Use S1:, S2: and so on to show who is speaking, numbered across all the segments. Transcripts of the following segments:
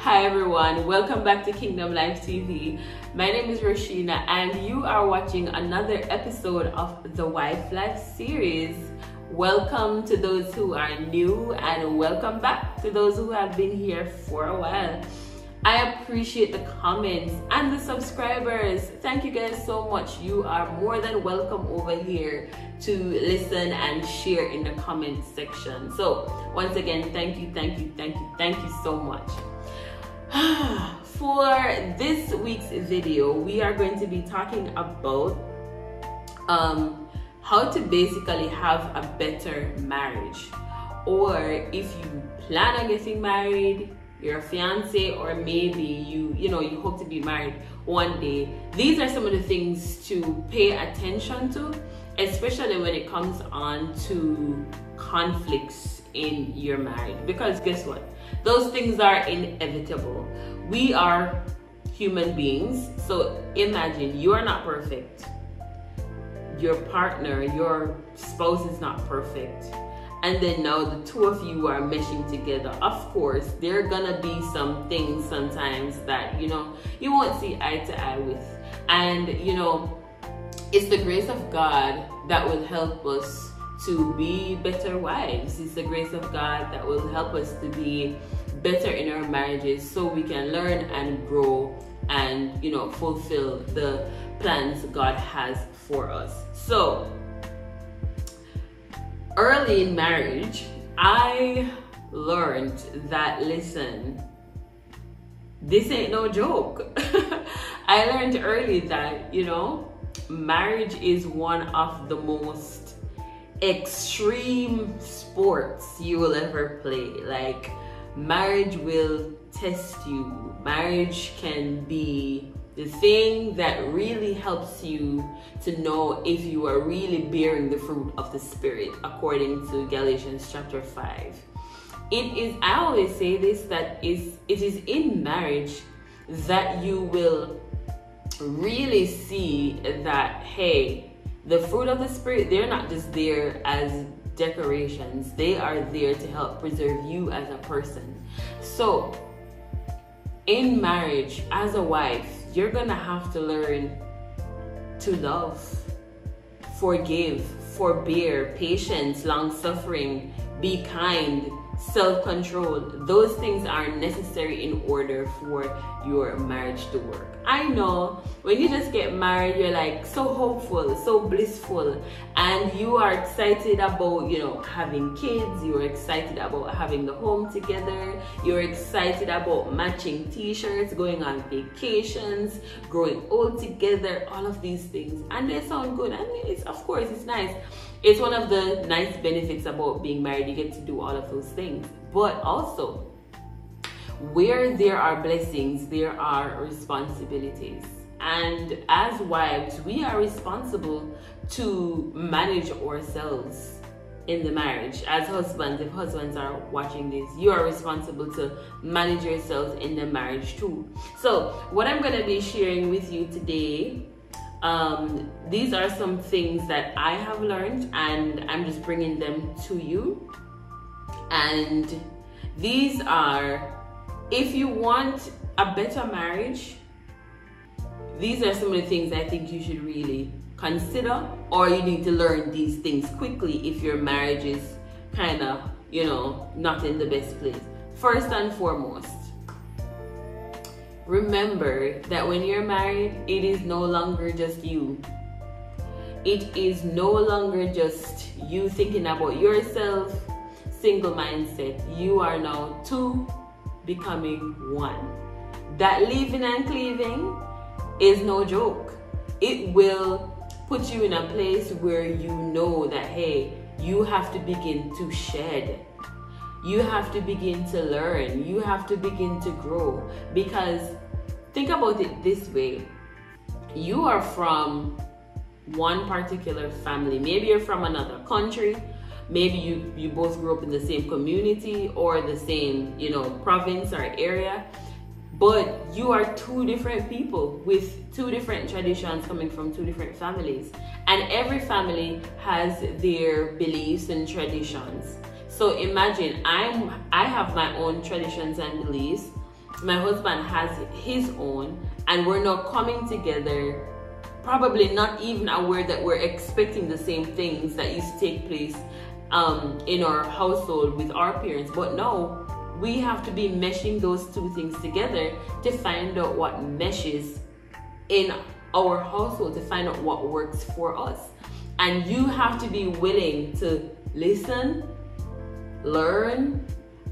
S1: Hi everyone, welcome back to Kingdom Life TV. My name is Rashina and you are watching another episode of the Wife Life series. Welcome to those who are new and welcome back to those who have been here for a while. I appreciate the comments and the subscribers. Thank you guys so much. You are more than welcome over here to listen and share in the comment section. So once again, thank you so much. For this week's video, we are going to be talking about how to basically have a better marriage, or if you plan on getting married, you're a fiance, or maybe you hope to be married one day. These are some of the things to pay attention to, especially when it comes on to conflicts in your marriage, because guess what? Those things are inevitable. We are human beings, so imagine you are not perfect. Your partner, your spouse is not perfect. And then now the two of you are meshing together. Of course, there are gonna be some things sometimes that, you won't see eye to eye with. And, it's the grace of God that will help us to be better wives. It's the grace of God that will help us to be better in our marriages, so we can learn and grow and fulfill the plans God has for us. So early in marriage, I learned that, listen, this ain't no joke. I learned early that marriage is one of the most extreme sports you will ever play. Like, marriage will test you. Marriage can be the thing that really helps you to know if you are really bearing the fruit of the Spirit, according to Galatians chapter 5. I always say this, that it is in marriage that you will really see that, hey, the fruit of the Spirit, they're not just there as decorations. They are there to help preserve you as a person. So in marriage, as a wife, you're gonna have to learn to love, forgive, forbear, patience, long-suffering, be kind, self-control. Those things are necessary in order for your marriage to work. I know when you just get married, you're like so hopeful, so blissful, and you are excited about having kids, you're excited about having the home together, you're excited about matching t-shirts, going on vacations, growing old together, all of these things, and they sound good, and of course it's nice. It's one of the nice benefits about being married. You get to do all of those things. But also, where there are blessings, there are responsibilities. And as wives, we are responsible to manage ourselves in the marriage. As husbands, if husbands are watching this, you are responsible to manage yourselves in the marriage too. So what I'm going to be sharing with you today, these are some things that I have learned, and I'm just bringing them to you. And these are, if you want a better marriage, these are some of the things I think you should really consider, or you need to learn these things quickly if your marriage is kind of, not in the best place. First and foremost, remember that when you're married, it is no longer just you. It is no longer just you thinking about yourself, single mindset. You are now two becoming one. That leaving and cleaving is no joke. It will put you in a place where you know that, hey, you have to begin to shed. You have to begin to learn. You have to begin to grow. Because think about it this way. You are from one particular family. Maybe you're from another country. Maybe you both grew up in the same community or the same, province or area. But you are two different people with two different traditions coming from two different families. And every family has their beliefs and traditions. So imagine I have my own traditions and beliefs, my husband has his own, and we're not coming together, probably not even aware that we're expecting the same things that used to take place in our household with our parents. But no, we have to be meshing those two things together to find out what meshes in our household, to find out what works for us. And you have to be willing to listen, learn,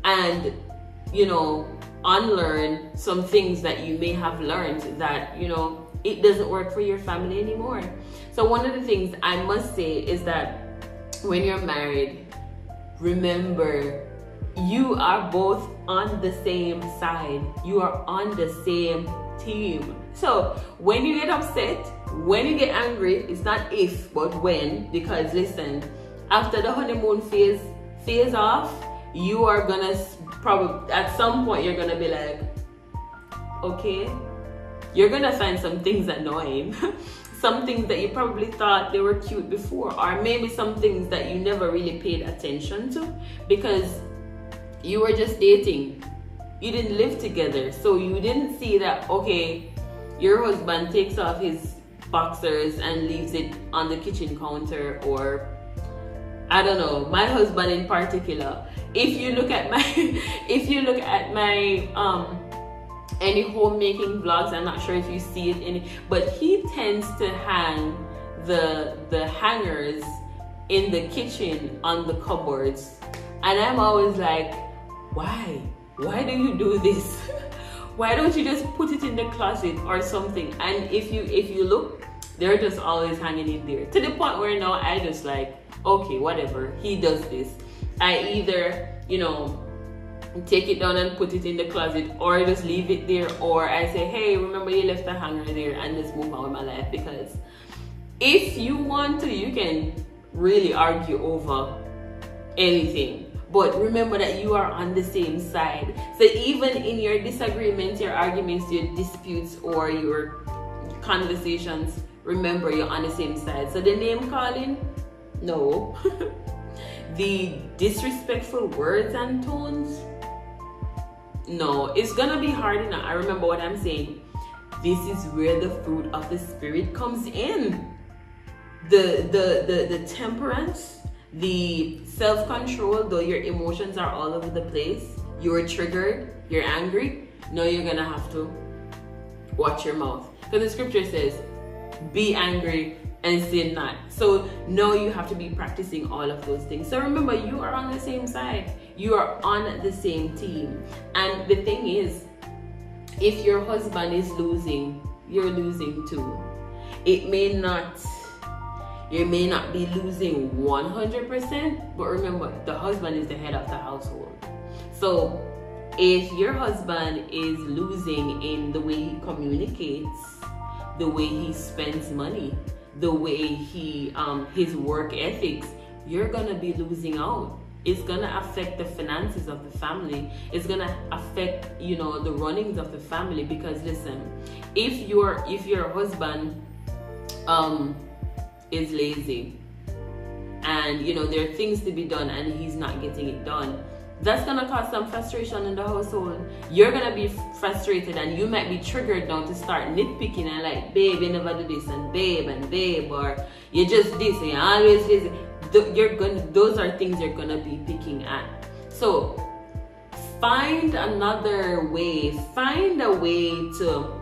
S1: and unlearn some things that you may have learned that it doesn't work for your family anymore. So one of the things I must say is that when you're married, remember, you are both on the same side. You are on the same team. So when you get upset, when you get angry, it's not if, but when. Because listen, after the honeymoon phase off, you are gonna probably, at some point, you're gonna be like, okay, you're gonna find some things annoying. Some things that you probably thought they were cute before, or maybe some things that you never really paid attention to because you were just dating. You didn't live together, so you didn't see that, okay, your husband takes off his boxers and leaves it on the kitchen counter, or I don't know, my husband in particular. If you look at my any homemaking vlogs, I'm not sure if you see it but he tends to hang the hangers in the kitchen on the cupboards, and I'm always like, why do you do this? Why don't you just put it in the closet or something? And if you look, they're just always hanging in there, to the point where now I just like, okay, whatever, he does this. I either take it down and put it in the closet, or just leave it there, or I say, hey, remember you left the hanger there, and just move on with my life. Because if you want to, you can really argue over anything, but remember that you are on the same side. So even in your disagreements, your arguments, your disputes, or your conversations, remember you're on the same side. So the name calling, no. The disrespectful words and tones, no. It's gonna be hard enough. I remember what I'm saying. This is where the fruit of the spirit comes in. The temperance, the self-control, though your emotions are all over the place, you're triggered, you're angry, now you're gonna have to watch your mouth. Because the scripture says, be angry and sin not. So now you have to be practicing all of those things. So remember, you are on the same side. You are on the same team. And the thing is, if your husband is losing, you're losing too. You may not be losing 100%, but remember, the husband is the head of the household. So if your husband is losing in the way he communicates, the way he spends money, the way he his work ethics, you're gonna be losing out. It's gonna affect the finances of the family. It's gonna affect the runnings of the family. Because listen, if your husband is lazy, and there are things to be done and he's not getting it done, that's gonna cause some frustration in the household. You're gonna be frustrated, and you might be triggered now to start nitpicking and like, babe, you never do this, and babe, or you just this, and you're always this. Those are things you're gonna be picking at. So find another way. Find a way to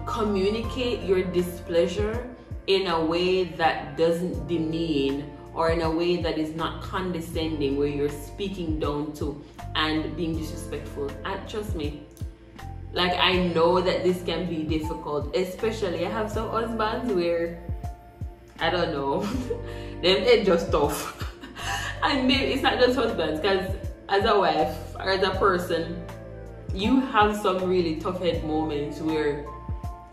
S1: communicate your displeasure in a way that doesn't demean, or in a way that is not condescending, where you're speaking down to and being disrespectful. And trust me, like, I know that this can be difficult, especially I have some husbands where, I don't know, they're just tough. And maybe it's not just husbands, because as a wife or as a person, you have some really tough head moments where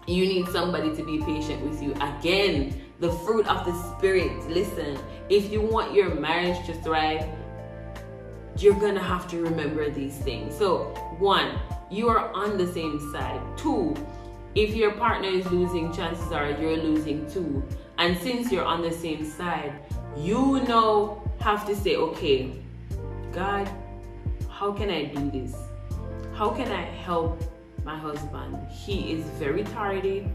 S1: you need somebody to be patient with you. Again, the fruit of the spirit. Listen, if you want your marriage to thrive, you're gonna have to remember these things. So 1, you are on the same side. 2, if your partner is losing, chances are you're losing too. And since you're on the same side, you now have to say, okay, God, how can I do this? how can I help my husband? He is very tardy.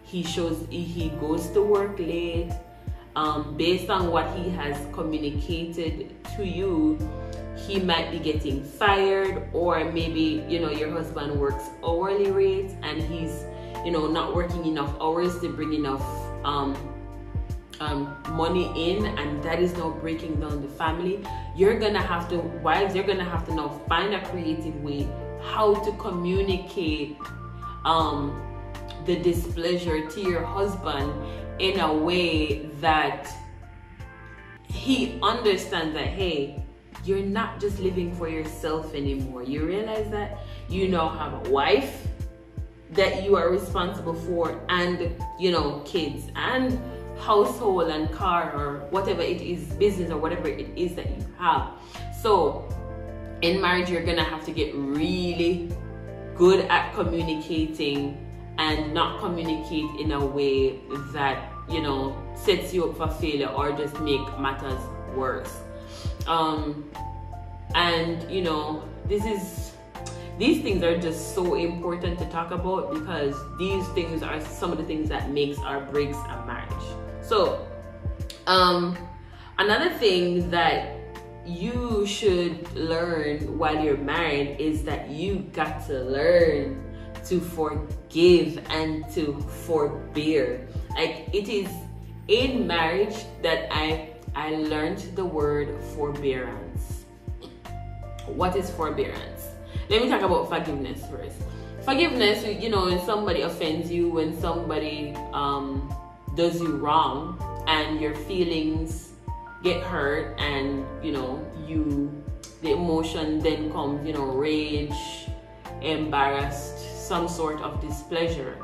S1: He goes to work late. Based on what he has communicated to you, he might be getting fired, or maybe, you know, your husband works hourly rates and he's, you know, not working enough hours to bring enough money in, and that is now breaking down the family. You're gonna have to, wives, you're gonna have to now find a creative way how to communicate the displeasure to your husband in a way that he understands that, hey, you're not just living for yourself anymore. You realize that you now have a wife that you are responsible for, and, you know, kids and household and car or whatever it is, business or whatever it is that you have. So in marriage, you're gonna have to get really good at communicating and not communicate in a way that, you know, sets you up for failure or just make matters worse. And, you know, these things are just so important to talk about, because these things are some of the things that makes or breaks a marriage. So another thing that you should learn while you're married is that you got to learn to forgive and to forbear. Like, it is in marriage that I learned the word forbearance. What is forbearance? Let me talk about forgiveness first. Forgiveness, you know, when somebody offends you, when somebody does you wrong and your feelings get hurt, and, you know, the emotion then comes, you know, rage, embarrassed, some sort of displeasure.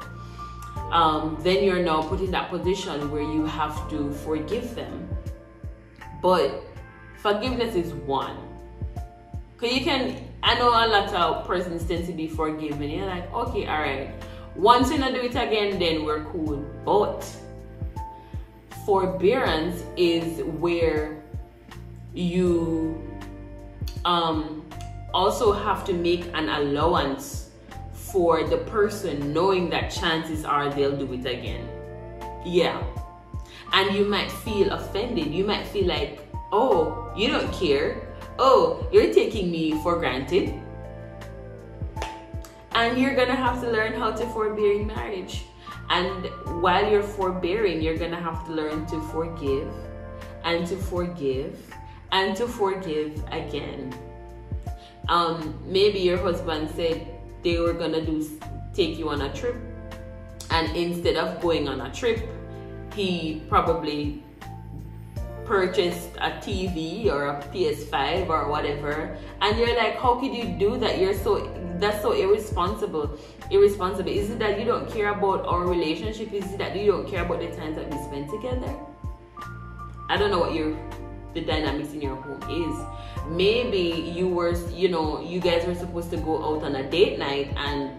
S1: Then you're now put in that position where you have to forgive them. But forgiveness is one. Because I know a lot of persons tend to be forgiven. You're like, okay, all right. Once you not do it again, then we're cool. But forbearance is where you also have to make an allowance for the person, knowing that chances are they'll do it again. Yeah. And you might feel offended. You might feel like, oh, you don't care. Oh, you're taking me for granted. And you're gonna have to learn how to forbear in marriage. And while you're forbearing, you're gonna have to learn to forgive and to forgive and to forgive again. Maybe your husband said they were gonna take you on a trip, and instead of going on a trip, he probably purchased a TV or a PS5 or whatever, and you're like, how could you do that? That's so irresponsible. Is it that you don't care about our relationship? Is it that you don't care about the times that we spend together? I don't know what the dynamics in your home is. Maybe you guys were supposed to go out on a date night, and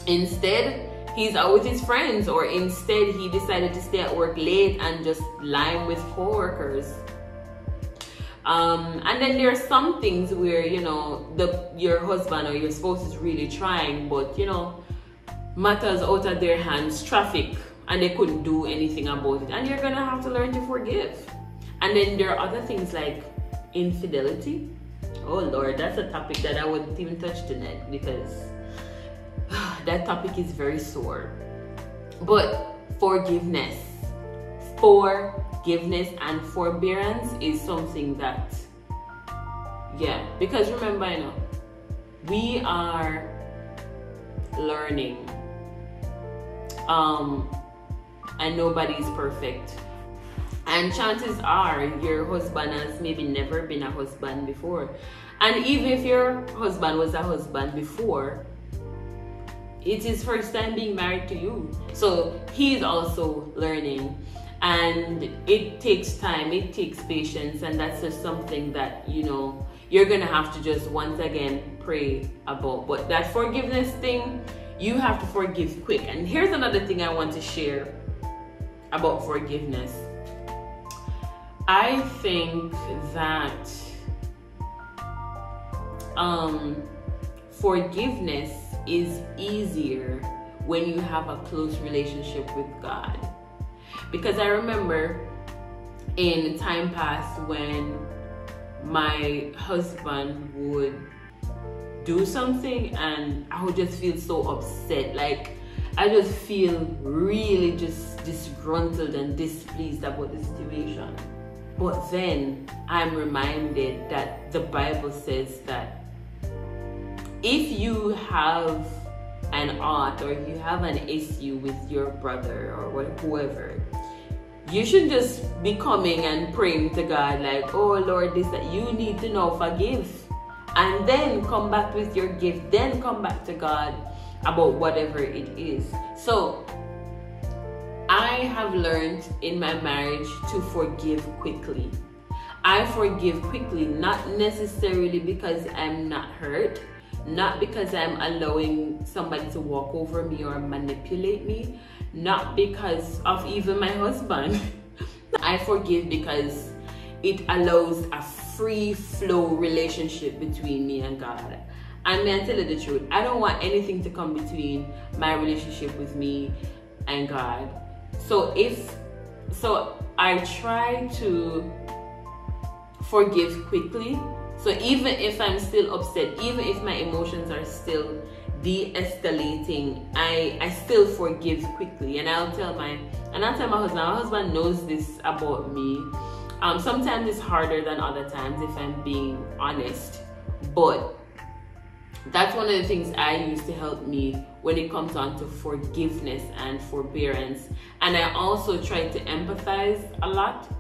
S1: instead he's out with his friends, or instead he decided to stay at work late and just lime with coworkers. And then there are some things where, you know, your husband or your spouse is really trying, but, you know, matters out of their hands, traffic, and they couldn't do anything about it. And you're gonna have to learn to forgive. And then there are other things like infidelity. Oh Lord, that's a topic that I wouldn't even touch tonight, because that topic is very sore. But forgiveness and forbearance is something that, yeah, because remember, you know, we are learning, and nobody's perfect. And chances are your husband has maybe never been a husband before. And even if your husband was a husband before, it's his first time being married to you. So he's also learning. And it takes time, it takes patience, and that's just something that, you know, you're gonna have to just once again pray about. But that forgiveness thing, you have to forgive quick. And here's another thing I want to share about forgiveness. I think that forgiveness is easier when you have a close relationship with God. Because I remember in time past when my husband would do something and I would just feel so upset. Like, I just feel really just disgruntled and displeased about the situation. But then I'm reminded that the Bible says that if you have an ought or if you have an issue with your brother or whoever, you should just be coming and praying to God like, oh Lord, this that you need to now forgive. And then come back with your gift. Then come back to God about whatever it is. So I have learned in my marriage to forgive quickly. I forgive quickly, not necessarily because I'm not hurt, not because I'm allowing somebody to walk over me or manipulate me, not because of even my husband. I forgive because it allows a free flow relationship between me and God. And may I tell you the truth, I don't want anything to come between my relationship with me and God. So I try to forgive quickly. So even if I'm still upset, even if my emotions are still de-escalating, I still forgive quickly. And I'll tell my husband knows this about me. Sometimes it's harder than other times, if I'm being honest. But that's one of the things I use to help me when it comes on to forgiveness and forbearance. And I also try to empathize a lot.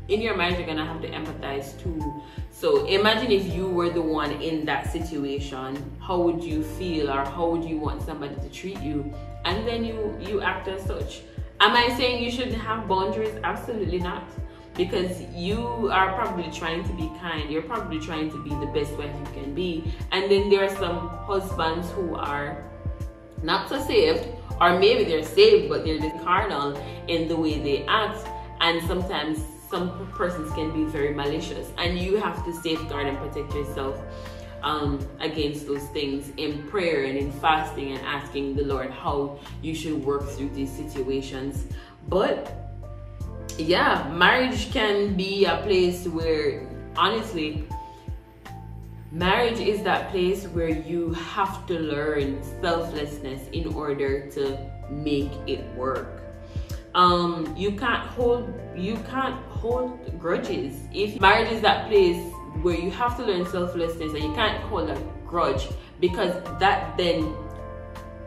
S1: In your marriage, you're gonna have to empathize too. So imagine if you were the one in that situation, how would you feel, or how would you want somebody to treat you? And then you act as such. Am I saying you shouldn't have boundaries? Absolutely not. Because you are probably trying to be kind. You're probably trying to be the best wife you can be. And then there are some husbands who are not so saved, or maybe they're saved, but they're just carnal in the way they act. And sometimes some persons can be very malicious. And you have to safeguard and protect yourself against those things in prayer and in fasting and asking the Lord how you should work through these situations. But yeah, marriage can be a place where, honestly, marriage is that place where you have to learn selflessness in order to make it work. You can't hold grudges. If marriage is that place where you have to learn selflessness and you can't hold a grudge, because that then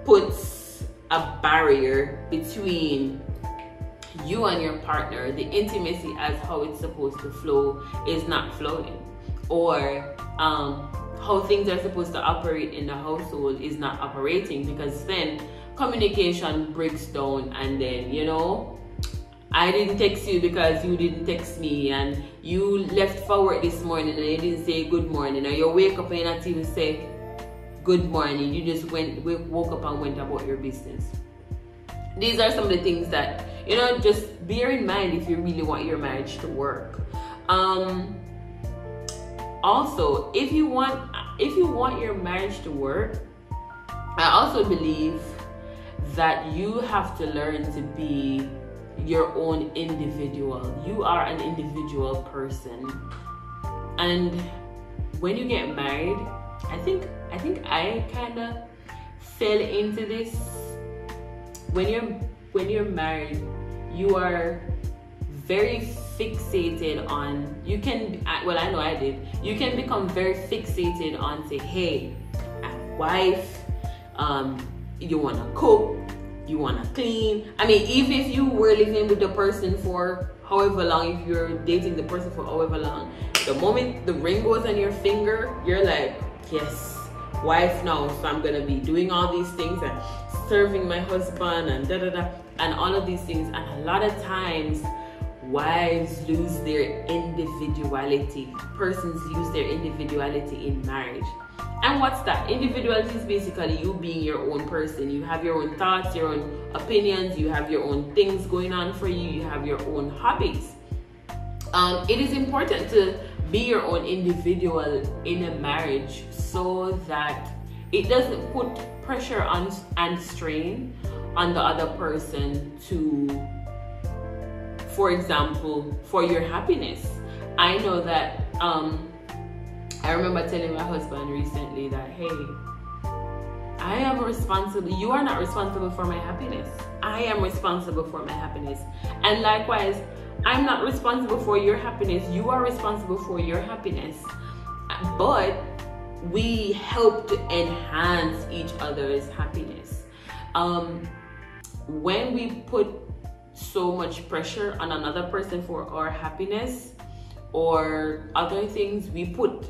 S1: puts a barrier between you and your partner. The intimacy as how it's supposed to flow is not flowing, or how things are supposed to operate in the household is not operating, because then communication breaks down. And then, you know, I didn't text you because you didn't text me, and you left for work this morning and you didn't say good morning, or you wake up and you not even say good morning, you just woke up and went about your business. These are some of the things that, you know, just bear in mind if you really want your marriage to work. Also, if you want your marriage to work, I also believe that you have to learn to be your own individual. You are an individual person. And when you get married, I think I kind of fell into this. When you're married, you are very fixated on, I know I did, you can become very fixated on, say, hey, I'm a wife, you want to cook, you want to clean. I mean, even if you were living with the person for however long, if you're dating the person for however long, the moment the ring goes on your finger, you're like, yes, wife now, so I'm gonna be doing all these things and serving my husband and and all of these things. And a lot of times wives lose their individuality. Persons lose their individuality in marriage. And what's that? Individuality is basically you being your own person. You have your own thoughts, your own opinions, you have your own things going on for you, you have your own hobbies. It is important to be your own individual in a marriage, so that it doesn't put pressure on and strain on the other person to, for example, for your happiness. I know that I remember telling my husband recently that, hey, I am responsible. You are not responsible for my happiness. I am responsible for my happiness. And likewise, I'm not responsible for your happiness. You are responsible for your happiness. But we help to enhance each other's happiness. When we put so much pressure on another person for our happiness or other things, we put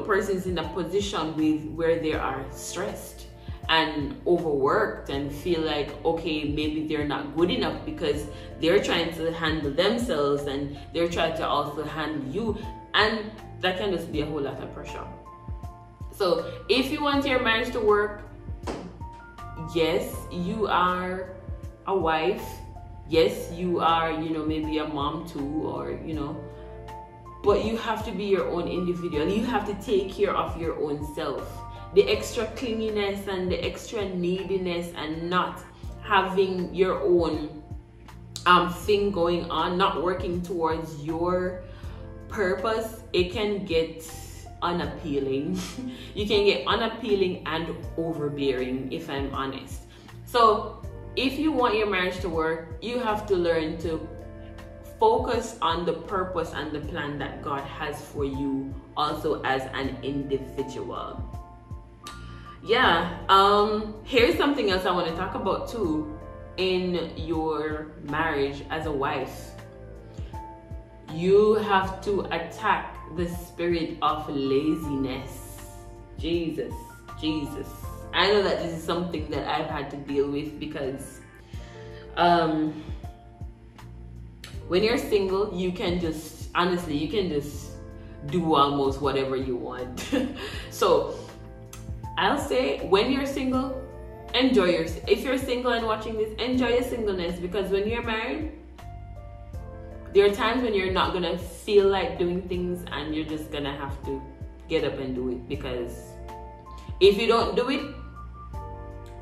S1: persons in a position where they are stressed and overworked and feel like, okay, maybe they're not good enough because they're trying to handle themselves and they're trying to also handle you, and that can just be a whole lot of pressure. So if you want your marriage to work, yes, you are a wife, yes, you are, maybe a mom too, or but you have to be your own individual. You have to take care of your own self. The extra clinginess and the extra neediness and not having your own thing going on, not working towards your purpose, it can get unappealing. You can get unappealing and overbearing, if I'm honest. So if you want your marriage to work, you have to learn to focus on the purpose and the plan that God has for you also as an individual. Yeah, here's something else I want to talk about too in your marriage as a wife. You have to attack the spirit of laziness. Jesus. I know that this is something that I've had to deal with because when you're single, you can just do almost whatever you want. So I'll say, when you're single, enjoy yourself. If you're single and watching this, enjoy your singleness, because when you're married, there are times when you're not gonna feel like doing things and you're just gonna have to get up and do it, because if you don't do it,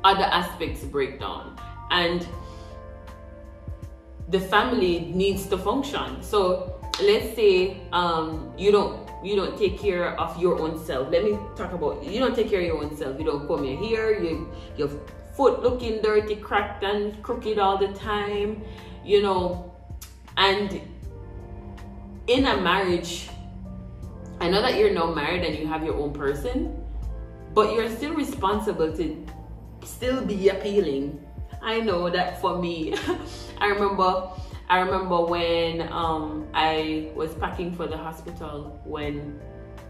S1: other aspects break down and the family needs to function. So let's say you don't take care of your own self. Let me talk about, you don't take care of your own self. You don't comb your hair, your foot looking dirty, cracked and crooked all the time, and in a marriage, I know that you're now married and you have your own person, but you're still responsible to still be appealing. I know that for me, I remember when I was packing for the hospital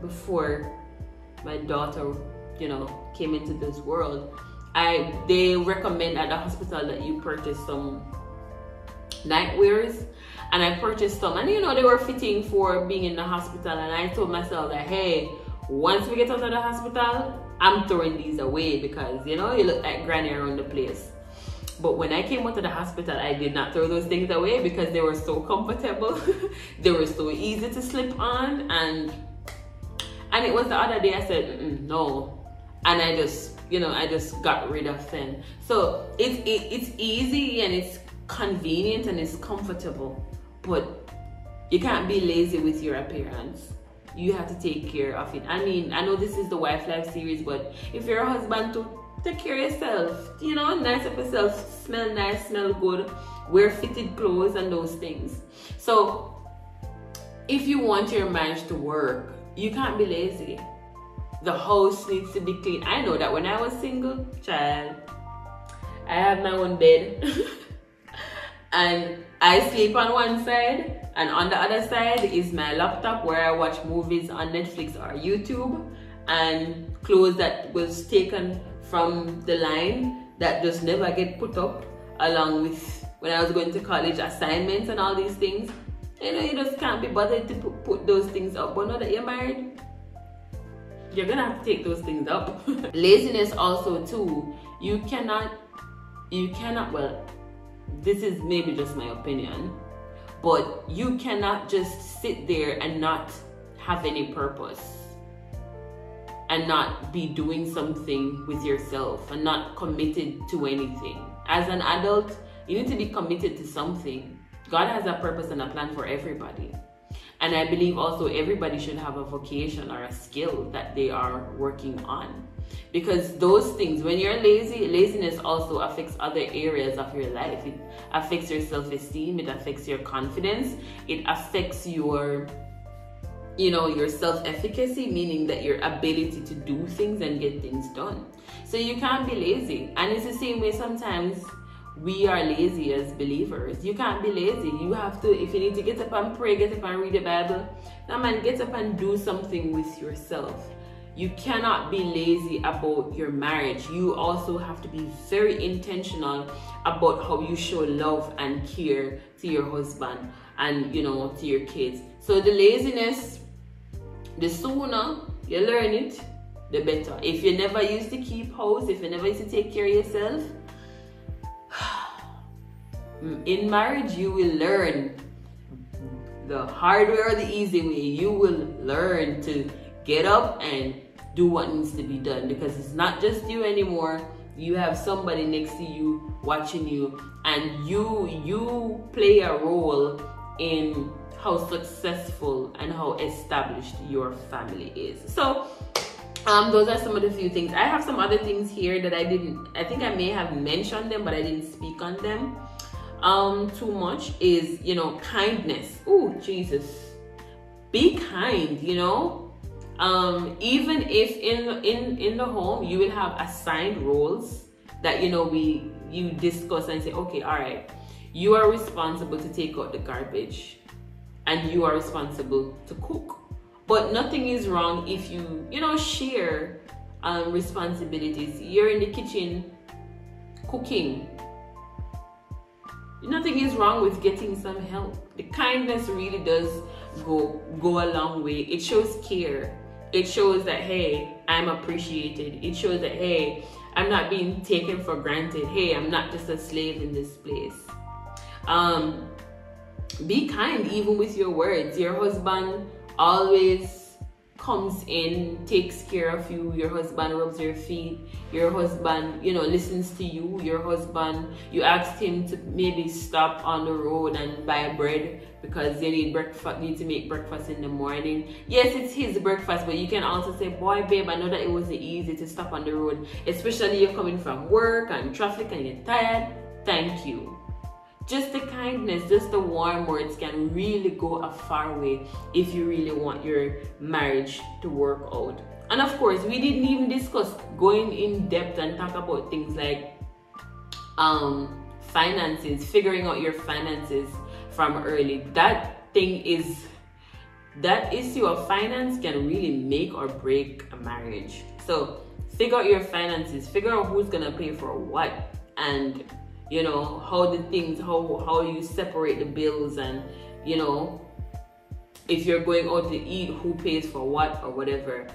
S1: before my daughter, came into this world. They recommend at the hospital that you purchase some nightwears, and I purchased some, and they were fitting for being in the hospital, and I told myself that, hey, once we get out of the hospital, I'm throwing these away because you look like granny around the place. But when I came out of the hospital, I did not throw those things away because they were so comfortable. They were so easy to slip on, and it was the other day I said no, and I just got rid of them. So it's easy and it's convenient and it's comfortable, but you can't be lazy with your appearance. You have to take care of it. I mean, I know this is the Wife Life series, but if you're a husband too, take care of yourself, nice up yourself, smell nice, smell good, wear fitted clothes and those things. So if you want your marriage to work, you can't be lazy. The house needs to be clean. I know that when I was single, child, I have my own bed and I sleep on one side, and on the other side is my laptop where I watch movies on Netflix or YouTube, and clothes that was taken from the line that just never get put up, along with when I was going to college assignments and all these things. You just can't be bothered to put those things up. But now that you're married, you're gonna have to take those things up. Laziness also too. You cannot, well, this is maybe just my opinion, but you cannot just sit there and not have any purpose and not be doing something with yourself and not committed to anything. As an adult, you need to be committed to something. God has a purpose and a plan for everybody. And I believe also everybody should have a vocation or a skill that they are working on. Because those things, when you're lazy, laziness also affects other areas of your life. It affects your self-esteem, it affects your confidence, it affects your your self-efficacy, meaning that your ability to do things and get things done. So you can't be lazy. And it's the same way sometimes we are lazy as believers. You can't be lazy. You have to, if you need to get up and pray, get up and read the Bible. Now man, get up and do something with yourself. You cannot be lazy about your marriage. You also have to be very intentional about how you show love and care to your husband and to your kids. So the laziness, the sooner you learn it, the better. If you never used to keep house, if you never used to take care of yourself, in marriage you will learn the hard way or the easy way. You will learn to get up and do what needs to be done, because it's not just you anymore. You have somebody next to you watching you, and you play a role in how successful and how established your family is. So those are some of the few things. I have some other things here that I think I may have mentioned them, but I didn't speak on them too much. Is kindness. Oh Jesus, be kind. Even if in the home you will have assigned roles that you discuss and say, okay, all right, you are responsible to take out the garbage and you are responsible to cook. But nothing is wrong if you share responsibilities. You're in the kitchen cooking. Nothing is wrong with getting some help. The kindness really does go a long way. It shows care. It shows that, hey, I'm appreciated. It shows that, hey, I'm not being taken for granted. Hey, I'm not just a slave in this place. Be kind even with your words. Your husband always comes in, takes care of you. Your husband rubs your feet. Your husband, listens to you. Your husband, you asked him to maybe stop on the road and buy bread because you need to make breakfast in the morning. Yes, it's his breakfast, but you can also say, boy, babe, I know that it wasn't easy to stop on the road, especially you're coming from work and traffic and you're tired. Thank you. Just the kindness, just the warm words can really go a far way if you really want your marriage to work out. And of course, we didn't even discuss going in depth and talk about things like finances, figuring out your finances from early. That issue of finance can really make or break a marriage. So figure out your finances, figure out who's gonna pay for what, and how you separate the bills, and if you're going out to eat, who pays for what or whatever.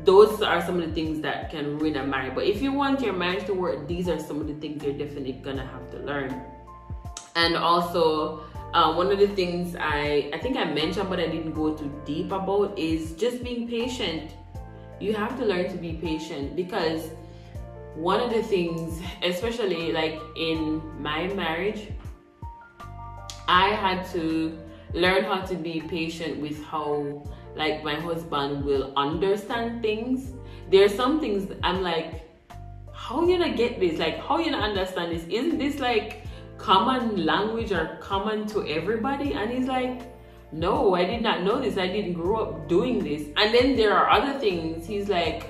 S1: Those are some of the things that can ruin a marriage. But if you want your marriage to work, these are some of the things you're definitely gonna have to learn. And also one of the things I think I mentioned but I didn't go too deep about is just being patient. You have to learn to be patient, because one of the things, especially like in my marriage, I had to learn how to be patient with how like my husband will understand things. There are some things I'm like, how you gonna get this? Like, how you gonna understand this? Isn't this like common language or common to everybody? And he's like, no, I did not know this. I didn't grow up doing this. And then there are other things. He's like,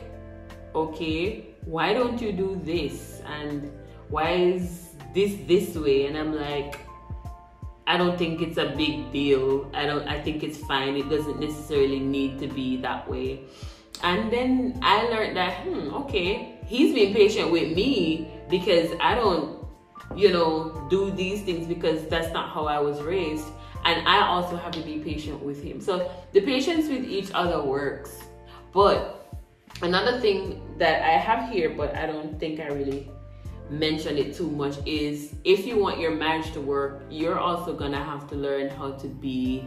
S1: okay, why don't you do this? And why is this way? And I'm like, I don't think it's a big deal. I think it's fine. It doesn't necessarily need to be that way. And then I learned that, okay, he's being patient with me because I don't, do these things because that's not how I was raised. And I also have to be patient with him. So the patience with each other works. But another thing that I have here, but I don't think I really mentioned it too much, is if you want your marriage to work, you're also gonna have to learn how to be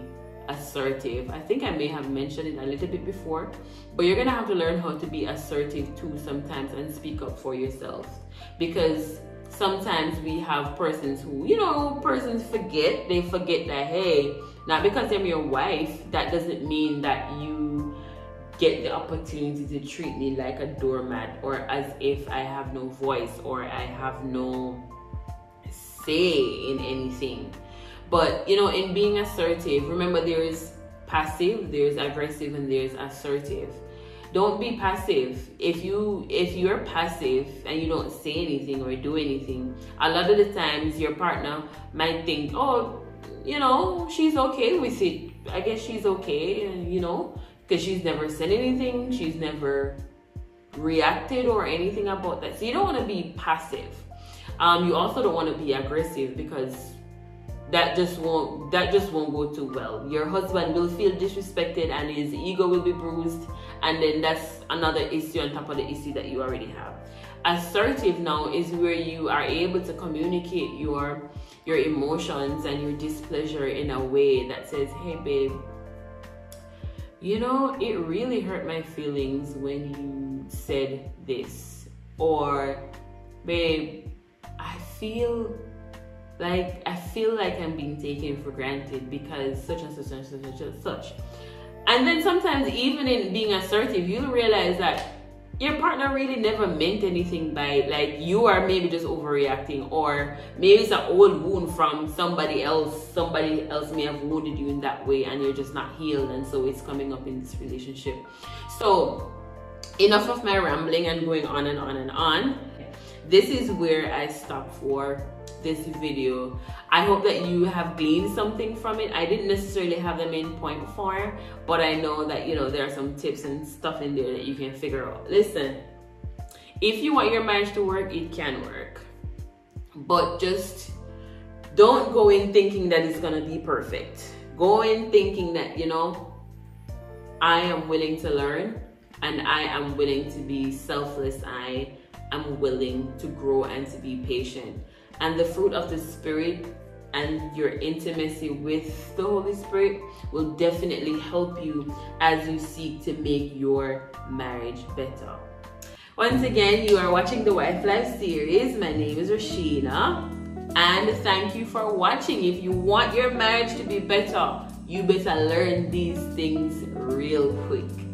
S1: assertive. I think I may have mentioned it a little bit before, but you're gonna have to learn how to be assertive too sometimes and speak up for yourself, because sometimes we have persons who, persons forget. They forget that, hey, not because I'm your wife, that doesn't mean that you get the opportunity to treat me like a doormat, or as if I have no voice or I have no say in anything. But in being assertive, remember, there's passive, there's aggressive, and there's assertive. Don't be passive. If you're passive and you don't say anything or do anything, a lot of the times your partner might think, oh, she's okay with it. I guess she's okay, because she's never said anything, she's never reacted or anything about that. So you don't want to be passive. You also don't want to be aggressive, because that just won't go too well. Your husband will feel disrespected and his ego will be bruised, and then that's another issue on top of the issue that you already have. Assertive now is where you are able to communicate your emotions and your displeasure in a way that says, hey babe, it really hurt my feelings when you said this, or babe, I feel like I'm being taken for granted because such and such and such and such. And then sometimes, even in being assertive, you'll realize that your partner really never meant anything by it. Like, you are maybe just overreacting, or maybe it's an old wound from somebody else. Somebody else may have wounded you in that way and you're just not healed, and so it's coming up in this relationship. So enough of my rambling and going on and on and on. This is where I stop for this video. I hope that you have gleaned something from it. I didn't necessarily have the main point for, but I know that there are some tips and stuff in there that you can figure out. Listen, if you want your marriage to work, it can work, but just don't go in thinking that it's gonna be perfect. Go in thinking that I am willing to learn, and I am willing to be selfless. I am willing to grow and to be patient. And the fruit of the Spirit and your intimacy with the Holy Spirit will definitely help you as you seek to make your marriage better. Once again, you are watching the Wife Life series. My name is Rashina, and thank you for watching. If you want your marriage to be better, you better learn these things real quick.